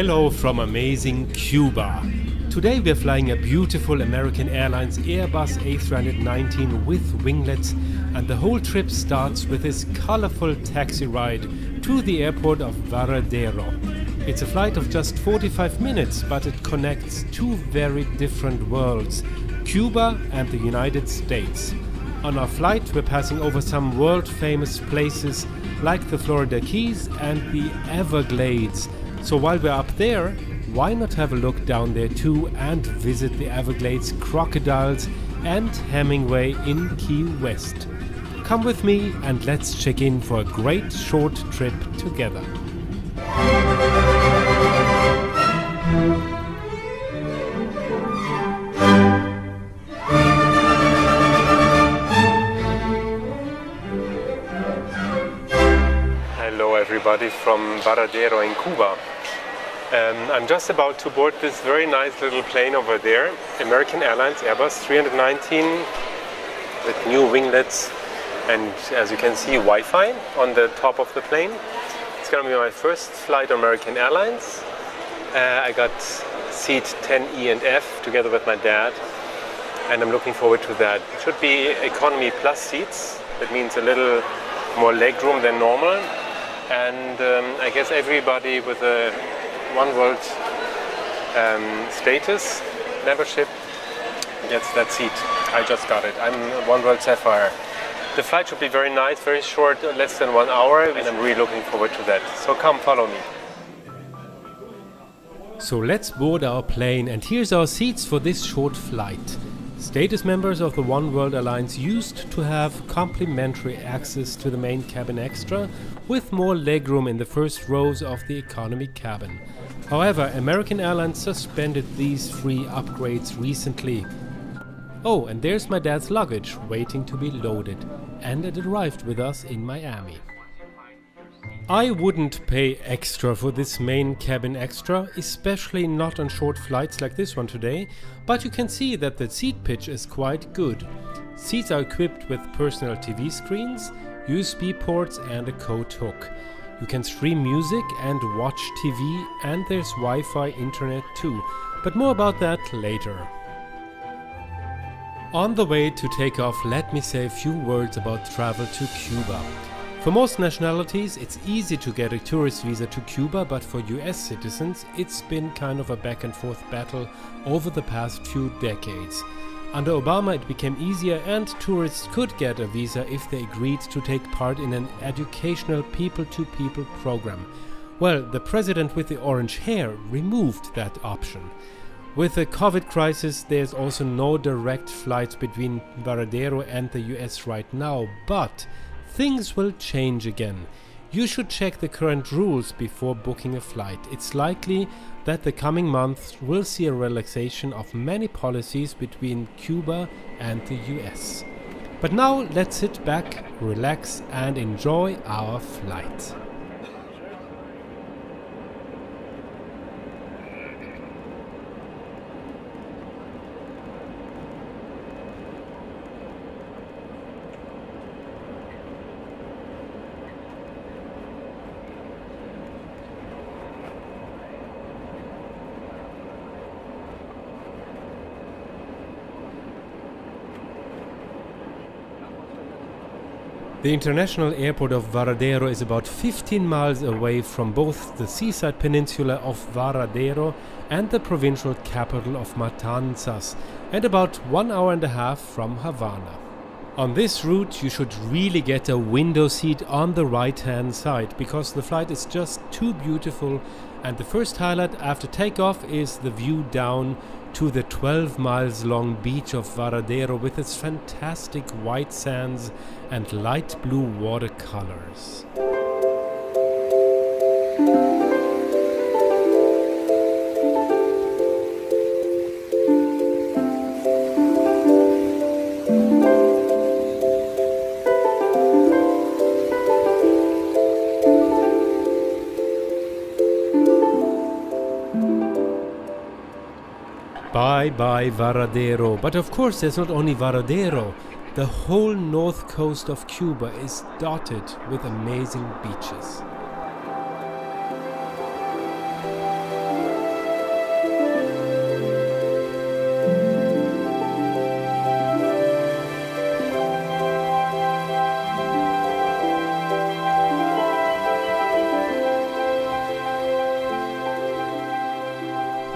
Hello from amazing Cuba. Today we are flying a beautiful American Airlines Airbus A319 with winglets, and the whole trip starts with this colorful taxi ride to the airport of Varadero. It's a flight of just 45 minutes, but it connects two very different worlds, Cuba and the United States. On our flight we're passing over some world-famous places like the Florida Keys and the Everglades. So while we're up there, why not have a look down there too and visit the Everglades crocodiles and Hemingway in Key West. Come with me and let's check in for a great short trip together. Hello everybody from Varadero in Cuba. I'm just about to board this very nice little plane over there, American Airlines Airbus 319 with new winglets and, as you can see, Wi-Fi on the top of the plane. It's going to be my first flight on American Airlines. I got seat 10E and F together with my dad, and I'm looking forward to that. It should be economy plus seats. That means a little more legroom than normal, and I guess everybody with a One World status membership gets that seat. I just got it. I'm One World Sapphire. The flight should be very nice, very short, less than 1 hour, and I'm really looking forward to that. So come follow me. So let's board our plane, and here's our seats for this short flight. Status members of the One World Alliance used to have complimentary access to the Main Cabin Extra, with more legroom in the first rows of the economy cabin. However, American Airlines suspended these free upgrades recently. Oh, and there's my dad's luggage waiting to be loaded, and it arrived with us in Miami. I wouldn't pay extra for this Main Cabin Extra, especially not on short flights like this one today, but you can see that the seat pitch is quite good. Seats are equipped with personal TV screens, USB ports and a coat hook. You can stream music and watch TV, and there's Wi-Fi internet too, but more about that later. On the way to Takeoff, let me say a few words about travel to Cuba. For most nationalities, it's easy to get a tourist visa to Cuba, but for US citizens, it's been kind of a back and forth battle over the past few decades. Under Obama, it became easier, and tourists could get a visa if they agreed to take part in an educational people-to-people program. Well, the president with the orange hair removed that option. With the COVID crisis, there's also no direct flights between Varadero and the US right now, but things will change again. You should check the current rules before booking a flight. It's likely that the coming months will see a relaxation of many policies between Cuba and the US. But now let's sit back, relax and enjoy our flight. The international airport of Varadero is about 15 miles away from both the seaside peninsula of Varadero and the provincial capital of Matanzas, and about 1 hour and a half from Havana. On this route you should really get a window seat on the right hand side, because the flight is just too beautiful, and the first highlight after takeoff is the view down to the 12 miles long beach of Varadero with its fantastic white sands and light blue watercolors. Bye bye Varadero, but of course there's not only Varadero. The whole north coast of Cuba is dotted with amazing beaches.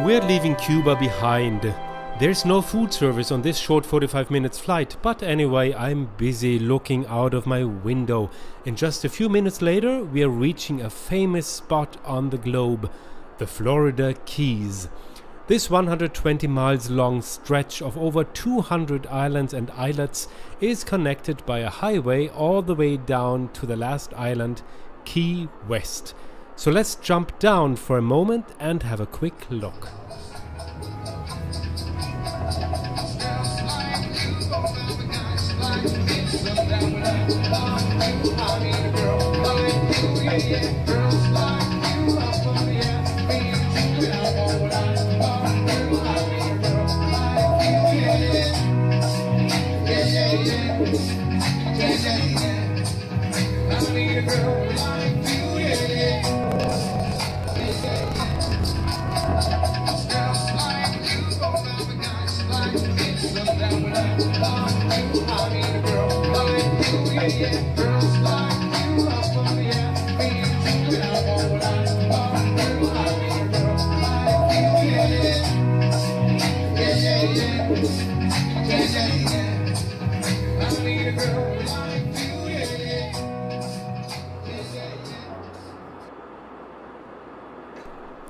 We're leaving Cuba behind. There's no food service on this short 45 minutes flight, but anyway, I'm busy looking out of my window. And just a few minutes later, we are reaching a famous spot on the globe, the Florida Keys. This 120 miles long stretch of over 200 islands and islets is connected by a highway all the way down to the last island, Key West. So let's jump down for a moment and have a quick look.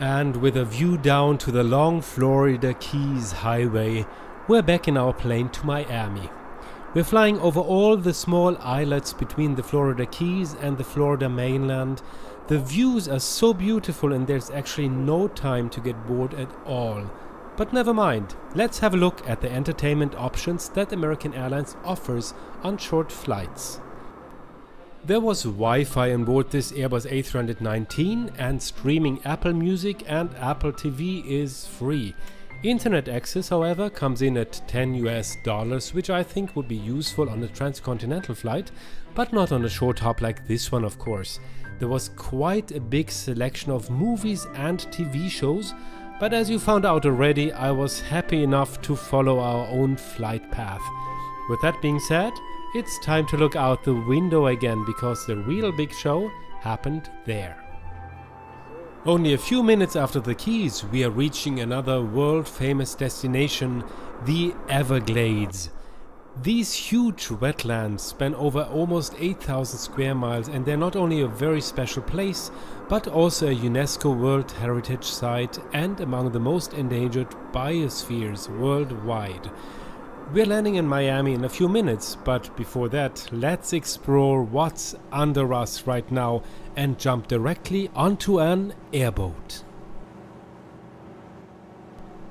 And with a view down to the long Florida Keys highway, we're back in our plane to Miami. We're flying over all the small islets between the Florida Keys and the Florida mainland. The views are so beautiful and there's actually no time to get bored at all. But never mind, let's have a look at the entertainment options that American Airlines offers on short flights. There was Wi-Fi on board this Airbus A319 and streaming Apple Music and Apple TV is free. Internet access, however, comes in at $10 US, which I think would be useful on a transcontinental flight, but not on a short hop like this one, of course. There was quite a big selection of movies and TV shows, but as you found out already, I was happy enough to follow our own flight path. With that being said, it's time to look out the window again, because the real big show happened there. Only a few minutes after the Keys, we are reaching another world-famous destination, the Everglades. These huge wetlands span over almost 8,000 square miles, and they're not only a very special place, but also a UNESCO World Heritage Site and among the most endangered biospheres worldwide. We're landing in Miami in a few minutes, but before that, let's explore what's under us right now and jump directly onto an airboat.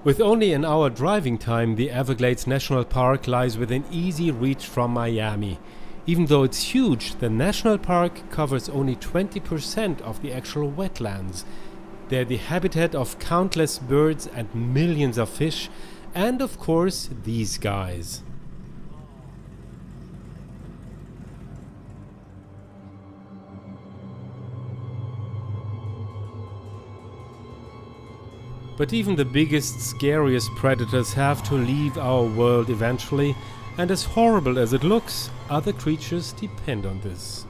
With only an hour driving time, the Everglades National Park lies within easy reach from Miami. Even though it's huge, the national park covers only 20% of the actual wetlands. They're the habitat of countless birds and millions of fish, and of course these guys. But even the biggest, scariest predators have to leave our world eventually, and as horrible as it looks, other creatures depend on this.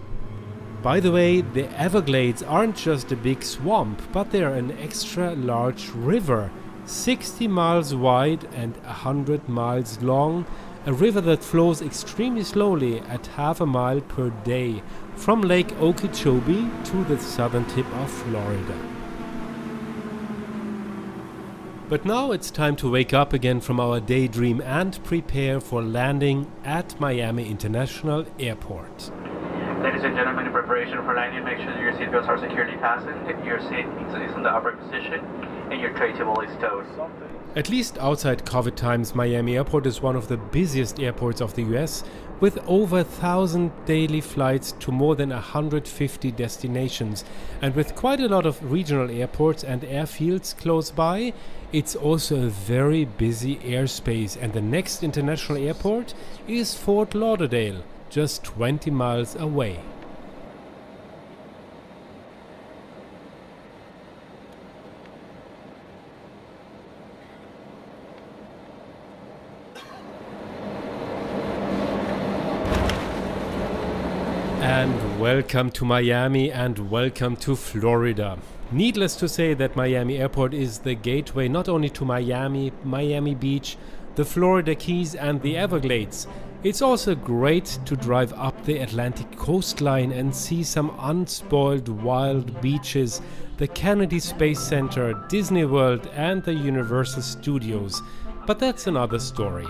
By the way, the Everglades aren't just a big swamp, but they're an extra large river, 60 miles wide and 100 miles long, a river that flows extremely slowly at half a mile per day from Lake Okeechobee to the southern tip of Florida. But now it's time to wake up again from our daydream and prepare for landing at Miami International Airport. Ladies and gentlemen, in preparation for landing, make sure your seatbelts are securely fastened, your seat is in the upright position, and your tray table is stowed. At least outside COVID times, Miami Airport is one of the busiest airports of the US, with over 1,000 daily flights to more than 150 destinations. And with quite a lot of regional airports and airfields close by, it's also a very busy airspace, and the next international airport is Fort Lauderdale, just 20 miles away. And welcome to Miami and welcome to Florida. Needless to say that Miami Airport is the gateway not only to Miami, Miami Beach, the Florida Keys and the Everglades. It's also great to drive up the Atlantic coastline and see some unspoiled wild beaches, the Kennedy Space Center, Disney World and the Universal Studios. But that's another story.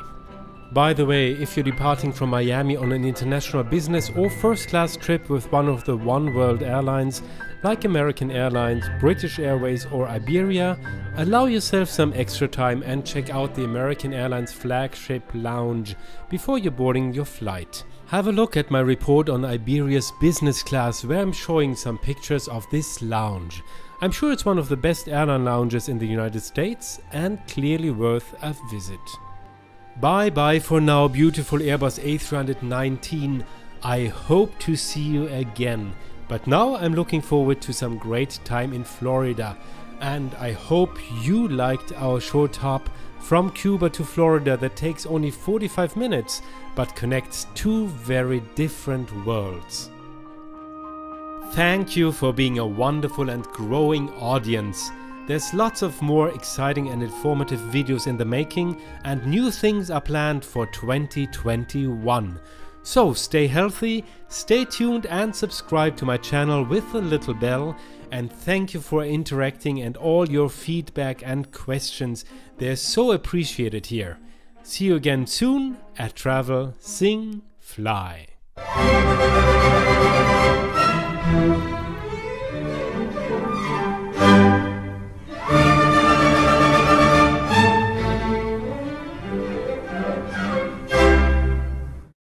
By the way, if you're departing from Miami on an international business or first-class trip with one of the One World airlines, like American Airlines, British Airways or Iberia, allow yourself some extra time and check out the American Airlines flagship lounge before you're boarding your flight. Have a look at my report on Iberia's business class, where I'm showing some pictures of this lounge. I'm sure it's one of the best airline lounges in the United States and clearly worth a visit. Bye bye for now, beautiful Airbus A319. I hope to see you again. But now I'm looking forward to some great time in Florida. And I hope you liked our short hop from Cuba to Florida that takes only 45 minutes but connects two very different worlds. Thank you for being a wonderful and growing audience. There's lots of more exciting and informative videos in the making, and new things are planned for 2021. So stay healthy, stay tuned and subscribe to my channel with the little bell, and thank you for interacting and all your feedback and questions. They're so appreciated here. See you again soon at Travel, Sing, Fly.